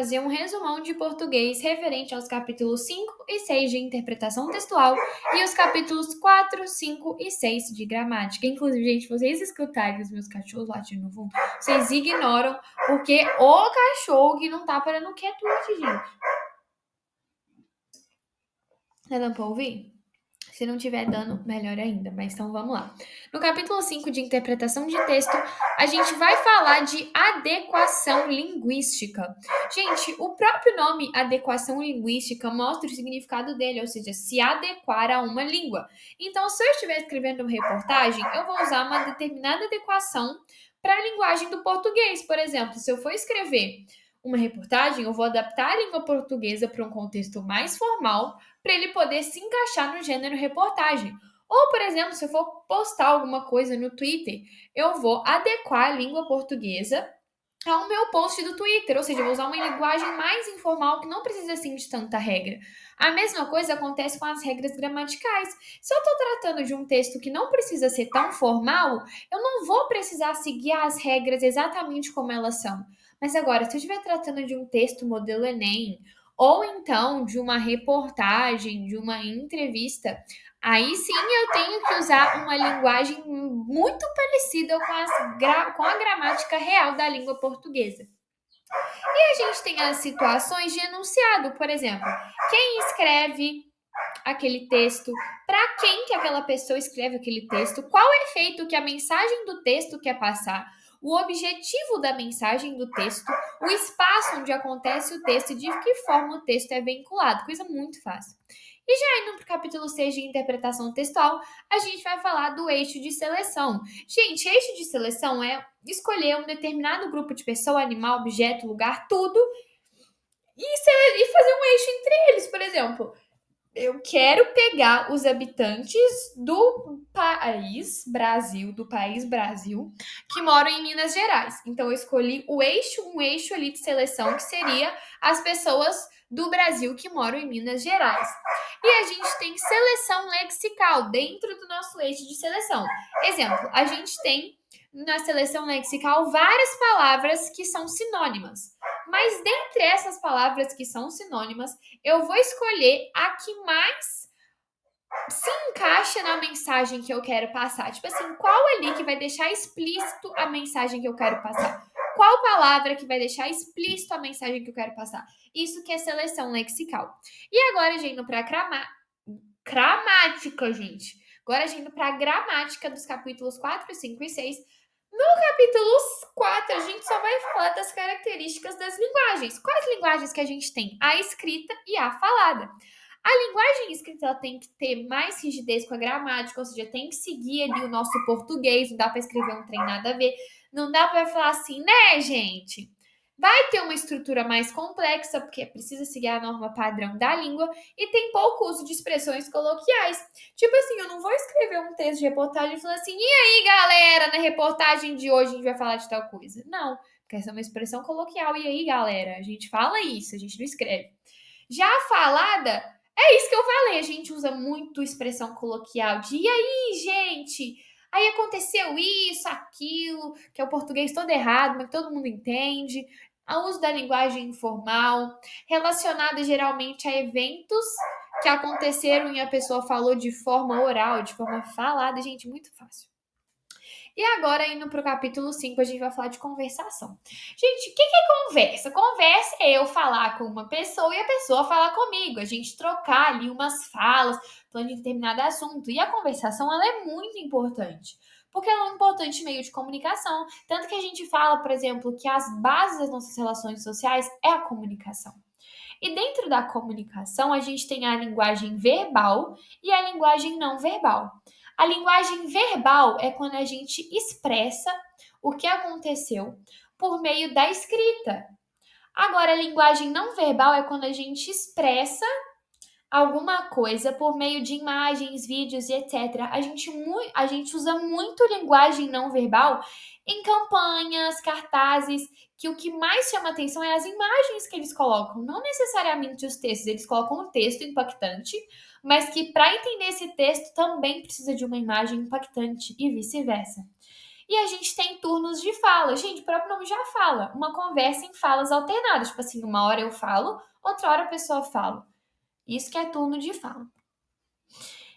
fazer um resumão de português referente aos capítulos 5 e 6 de interpretação textual e os capítulos 4, 5 e 6 de gramática. Inclusive, gente, vocês escutarem os meus cachorros latindo no fundo, vocês ignoram, porque o cachorro que não tá parando quieto hoje, gente. Tá dando pra ouvir? Se não tiver dando, melhor ainda. Mas então vamos lá. No capítulo 5 de interpretação de texto, a gente vai falar de adequação linguística. Gente, o próprio nome adequação linguística mostra o significado dele, ou seja, se adequar a uma língua. Então, se eu estiver escrevendo uma reportagem, eu vou usar uma determinada adequação para a linguagem do português. Por exemplo, se eu for escrever uma reportagem, eu vou adaptar a língua portuguesa para um contexto mais formal, para ele poder se encaixar no gênero reportagem. Ou, por exemplo, se eu for postar alguma coisa no Twitter, eu vou adequar a língua portuguesa ao meu post do Twitter, ou seja, eu vou usar uma linguagem mais informal que não precisa assim de tanta regra. A mesma coisa acontece com as regras gramaticais. Se eu estou tratando de um texto que não precisa ser tão formal, eu não vou precisar seguir as regras exatamente como elas são. Mas agora, se eu estiver tratando de um texto modelo Enem, ou então de uma reportagem, de uma entrevista, aí sim eu tenho que usar uma linguagem muito parecida com a gramática real da língua portuguesa. E a gente tem as situações de enunciado, por exemplo, quem escreve aquele texto, para quem que aquela pessoa escreve aquele texto, qual é o efeito que a mensagem do texto quer passar, o objetivo da mensagem do texto, o espaço onde acontece o texto e de que forma o texto é vinculado. Coisa muito fácil. E já indo para o capítulo 6 de interpretação textual, a gente vai falar do eixo de seleção. Gente, eixo de seleção é escolher um determinado grupo de pessoa, animal, objeto, lugar, tudo, e fazer um eixo entre eles. Por exemplo, eu quero pegar os habitantes do país Brasil, que moram em Minas Gerais. Então, eu escolhi um eixo ali de seleção, que seria as pessoas do Brasil que moram em Minas Gerais. E a gente tem seleção lexical dentro do nosso eixo de seleção. Exemplo, a gente tem na seleção lexical várias palavras que são sinônimas. Mas dentre essas palavras que são sinônimas, eu vou escolher a que mais se encaixa na mensagem que eu quero passar. Tipo assim, qual ali que vai deixar explícito a mensagem que eu quero passar? Qual palavra que vai deixar explícito a mensagem que eu quero passar? Isso que é seleção lexical. E agora, gente, indo para gramática, gente. Agora, gente, indo para a gramática dos capítulos 4, 5 e 6. No capítulo 4, a gente só vai falar das características das linguagens. Quais linguagens que a gente tem? A escrita e a falada. A linguagem escrita ela tem que ter mais rigidez com a gramática, ou seja, tem que seguir ali o nosso português, não dá para escrever um trem nada a ver, não dá para falar assim, né, gente? Vai ter uma estrutura mais complexa, porque precisa seguir a norma padrão da língua, e tem pouco uso de expressões coloquiais. Tipo assim, eu não vou escrever um texto de reportagem e falar assim, e aí, galera, na reportagem de hoje a gente vai falar de tal coisa. Não, porque essa é uma expressão coloquial. E aí, galera, a gente fala isso, a gente não escreve. Já a falada, é isso que eu falei, a gente usa muito expressão coloquial de e aí, gente? Aí aconteceu isso, aquilo, que é o português todo errado, mas todo mundo entende. O uso da linguagem informal, relacionada geralmente a eventos que aconteceram e a pessoa falou de forma oral, de forma falada. Gente, muito fácil. E agora, indo para o capítulo 5, a gente vai falar de conversação. Gente, o que é conversa? Conversa é eu falar com uma pessoa e a pessoa falar comigo. A gente trocar ali umas falas, falando de determinado assunto. E a conversação, ela é muito importante. Porque ela é um importante meio de comunicação. Tanto que a gente fala, por exemplo, que as bases das nossas relações sociais é a comunicação. E dentro da comunicação, a gente tem a linguagem verbal e a linguagem não verbal. A linguagem verbal é quando a gente expressa o que aconteceu por meio da escrita. Agora, a linguagem não verbal é quando a gente expressa alguma coisa por meio de imagens, vídeos e etc. A gente usa muito linguagem não verbal em campanhas, cartazes, que o que mais chama atenção é as imagens que eles colocam, não necessariamente os textos. Eles colocam um texto impactante, mas que para entender esse texto também precisa de uma imagem impactante e vice-versa. E a gente tem turnos de fala. Gente, o próprio nome já fala. Uma conversa em falas alternadas. Tipo assim, uma hora eu falo, outra hora a pessoa fala. Isso que é turno de fala.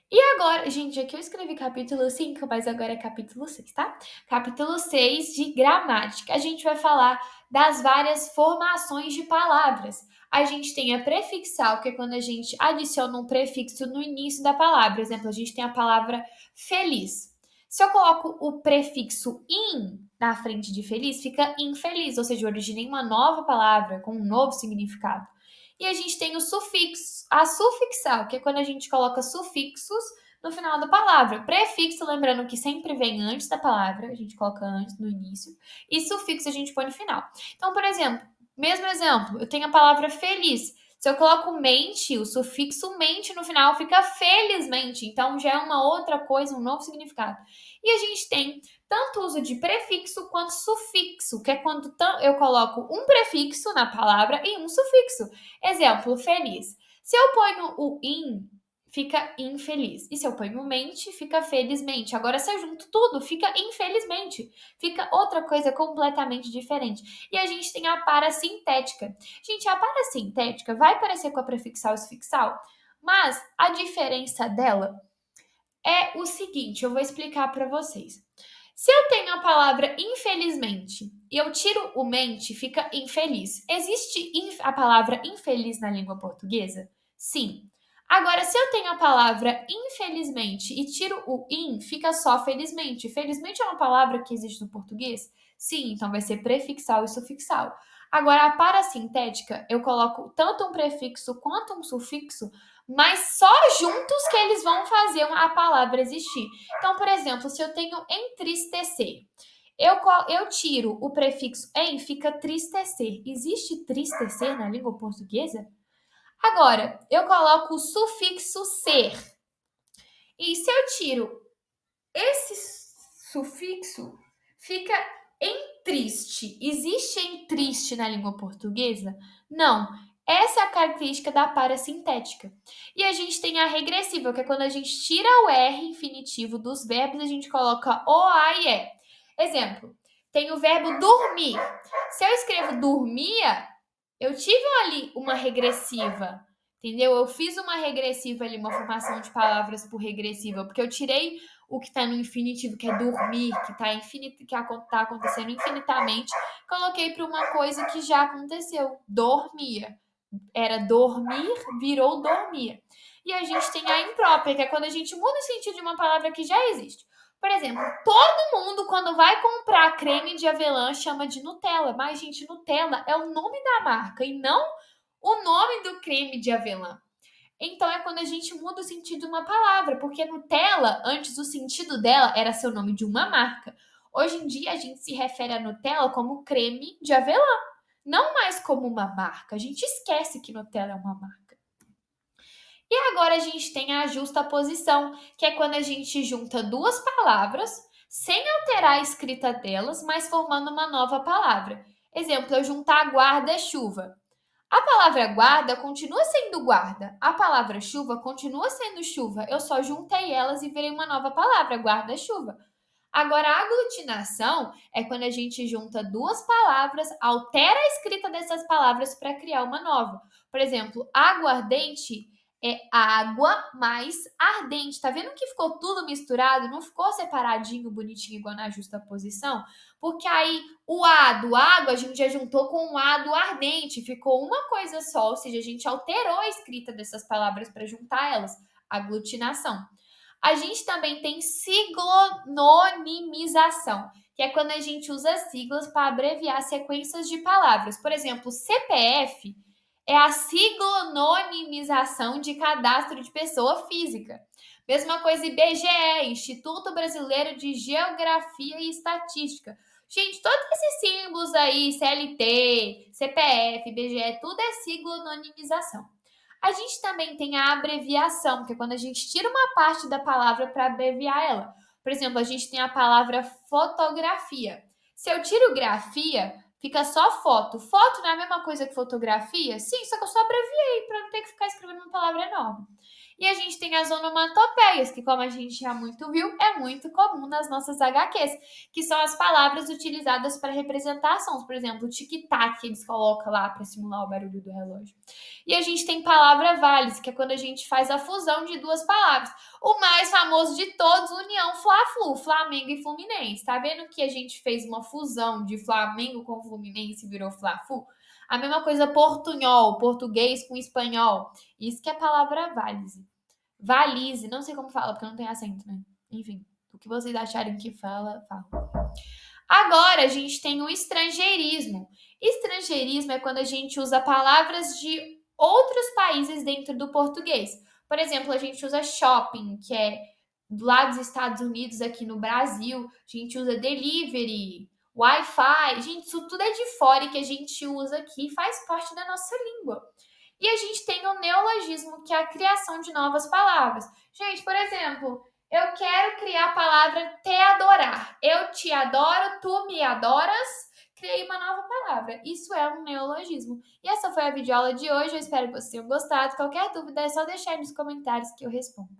E agora, gente, aqui eu escrevi capítulo 5, mas agora é capítulo 6, tá? Capítulo 6 de gramática. A gente vai falar das várias formações de palavras. A gente tem a prefixal, que é quando a gente adiciona um prefixo no início da palavra. Por exemplo, a gente tem a palavra feliz. Se eu coloco o prefixo in na frente de feliz, fica infeliz, ou seja, eu originei uma nova palavra com um novo significado. E a gente tem o sufixo, a sufixal, que é quando a gente coloca sufixos no final da palavra. Prefixo, lembrando que sempre vem antes da palavra, a gente coloca antes no início, e sufixo a gente põe no final. Então, por exemplo, mesmo exemplo, eu tenho a palavra feliz. Se eu coloco mente, o sufixo mente no final fica felizmente. Então já é uma outra coisa, um novo significado. E a gente tem tanto uso de prefixo quanto sufixo, que é quando eu coloco um prefixo na palavra e um sufixo. Exemplo, feliz. Se eu ponho o in, fica infeliz. E se eu ponho mente, fica felizmente. Agora, se eu junto tudo, fica infelizmente. Fica outra coisa completamente diferente. E a gente tem a parasintética. Gente, a parasintética vai parecer com a prefixal e sufixal, mas a diferença dela é o seguinte, eu vou explicar para vocês. Se eu tenho a palavra infelizmente e eu tiro o mente, fica infeliz. Existe a palavra infeliz na língua portuguesa? Sim. Agora, se eu tenho a palavra infelizmente e tiro o in, fica só felizmente. Felizmente é uma palavra que existe no português? Sim, então vai ser prefixal e sufixal. Agora, a parasintética, eu coloco tanto um prefixo quanto um sufixo, mas só juntos que eles vão fazer a palavra existir. Então, por exemplo, se eu tenho entristecer, eu tiro o prefixo em, fica tristecer. Existe tristecer na língua portuguesa? Agora, eu coloco o sufixo ser. E se eu tiro esse sufixo, fica em triste. Existe em triste na língua portuguesa? Não. Essa é a característica da parasintética. E a gente tem a regressiva, que é quando a gente tira o R infinitivo dos verbos, a gente coloca o, a e e. Exemplo, tem o verbo dormir. Se eu escrevo dormia, eu tive ali uma regressiva, entendeu? Eu fiz uma regressiva ali, uma formação de palavras por regressiva, porque eu tirei o que está no infinitivo, que é dormir, que tá acontecendo infinitamente, coloquei para uma coisa que já aconteceu, dormia. Era dormir, virou dormia. E a gente tem a imprópria, que é quando a gente muda o sentido de uma palavra que já existe. Por exemplo, todo mundo, quando vai comprar creme de avelã, chama de Nutella. Mas, gente, Nutella é o nome da marca e não o nome do creme de avelã. Então, é quando a gente muda o sentido de uma palavra, porque Nutella, antes o sentido dela era ser o nome de uma marca. Hoje em dia, a gente se refere a Nutella como creme de avelã, não mais como uma marca. A gente esquece que Nutella é uma marca. E agora a gente tem a justaposição, que é quando a gente junta duas palavras sem alterar a escrita delas, mas formando uma nova palavra. Exemplo, eu juntar guarda-chuva. A palavra guarda continua sendo guarda. A palavra chuva continua sendo chuva. Eu só juntei elas e virei uma nova palavra, guarda-chuva. Agora, a aglutinação é quando a gente junta duas palavras, altera a escrita dessas palavras para criar uma nova. Por exemplo, aguardente é água mais ardente. Tá vendo que ficou tudo misturado? Não ficou separadinho, bonitinho, igual na justaposição? Porque aí o A do água a gente já juntou com o A do ardente. Ficou uma coisa só, ou seja, a gente alterou a escrita dessas palavras para juntar elas. Aglutinação. A gente também tem siglonimização, que é quando a gente usa siglas para abreviar sequências de palavras. Por exemplo, CPF é a siglonimização de cadastro de pessoa física. Mesma coisa IBGE, Instituto Brasileiro de Geografia e Estatística. Gente, todos esses símbolos aí, CLT, CPF, IBGE, tudo é siglonimização. A gente também tem a abreviação, que é quando a gente tira uma parte da palavra para abreviar ela. Por exemplo, a gente tem a palavra fotografia. Se eu tiro grafia, fica só foto. Foto não é a mesma coisa que fotografia? Sim, só que eu só abreviei para não ter que ficar escrevendo uma palavra enorme. E a gente tem as onomatopeias, que como a gente já muito viu, é muito comum nas nossas HQs, que são as palavras utilizadas para representar sons. Por exemplo, o tic-tac, que eles colocam lá para simular o barulho do relógio. E a gente tem palavra vales, que é quando a gente faz a fusão de duas palavras. O mais famoso de todos, União Fla-Flu, Flamengo e Fluminense. Tá vendo que a gente fez uma fusão de Flamengo com Fluminense e virou Fla-Flu? A mesma coisa portunhol, português com espanhol. Isso que é a palavra valise. Valise, não sei como fala, porque não tem acento, né? Enfim, o que vocês acharem que fala, fala. Agora a gente tem o estrangeirismo. Estrangeirismo é quando a gente usa palavras de outros países dentro do português. Por exemplo, a gente usa shopping, que é lá dos Estados Unidos, aqui no Brasil. A gente usa delivery, Wi-Fi. Gente, isso tudo é de fora e que a gente usa aqui faz parte da nossa língua. E a gente tem o neologismo, que é a criação de novas palavras. Gente, por exemplo, eu quero criar a palavra te adorar. Eu te adoro, tu me adoras. Criei uma nova palavra. Isso é um neologismo. E essa foi a videoaula de hoje. Eu espero que vocês tenham gostado. Qualquer dúvida é só deixar aí nos comentários que eu respondo.